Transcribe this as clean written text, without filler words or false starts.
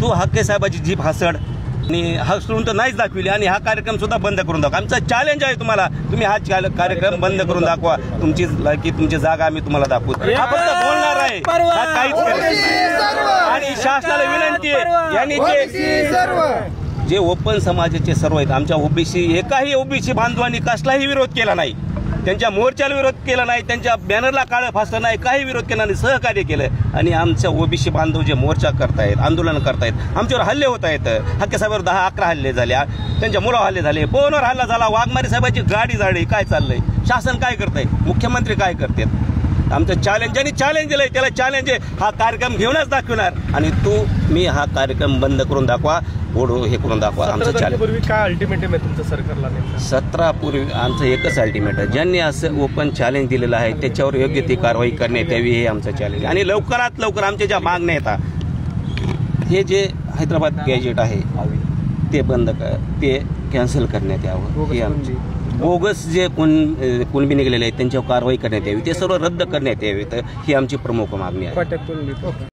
तू हक्के साहेबाची जीभ हसड आणि हसडून तर नाहीच दाखविली आणि हा कार्यक्रम सुद्धा बंद करून दाखवा. आमचा चॅलेंज आहे तुम्हाला, तुम्ही हा कार्यक्रम बंद करून दाखवा. तुमची लायकी तुमची जागा आम्ही तुम्हाला दाखवू. हा फक्त बोलणार आहे, हा काहीच करत नाही. आणि शासनाला विनंती आहे, यांनी जे ओपन समाजाचे सर्व आहेत आमच्या ओबीसी, एकाही ओबीसी बांधवांनी कसलाही विरोध केला नाही, त्यांच्या मोर्चाला विरोध केला नाही, त्यांच्या बॅनरला काळं फासलं नाही, काही विरोध केला नाही, सहकार्य केलं. आणि आमच्या ओबीसी बांधव जे मोर्चा करतायत, आंदोलन करतायत, आमच्यावर हल्ले होत आहेत. हक्के साहेबांवर 10-11 हल्ले झाले, त्यांच्या मुलावर हल्ले झाले, पवनवर हल्ला झाला, वाघमारे साहेबांची गाडी जाळली. काय चाललंय? शासन काय करतंय? मुख्यमंत्री काय करतात? आमचं चॅलेंज आणि चॅलेंज दिलंय, त्याला चॅलेंज आहे, हा कार्यक्रम घेऊनच दाखवणार. आणि मी हा कार्यक्रम बंद करून दाखवा, ओढू हे करून दाखवा. आमचं चॅलेंज काय अल्टिमेटम आहे तुमचं सरकारला? 17 पूर्वी आमचं एकच अल्टिमेट आहे, ज्यांनी असं ओपन चॅलेंज दिलेलं आहे त्याच्यावर योग्य ती कारवाई करण्यात यावी, हे आमचं चॅलेंज. आणि लवकरात लवकर आमच्या ज्या मागण्या येतात, हे जे हैदराबाद गॅजेट आहे ते बंद ते कॅन्सल करण्यात यावं. हे आमची बोगस जे कुणबी निघालेले आहेत त्यांच्यावर कारवाई करण्यात यावी, ते सर्व रद्द करण्यात यावी. तर ही आमची प्रमुख मागणी आहे.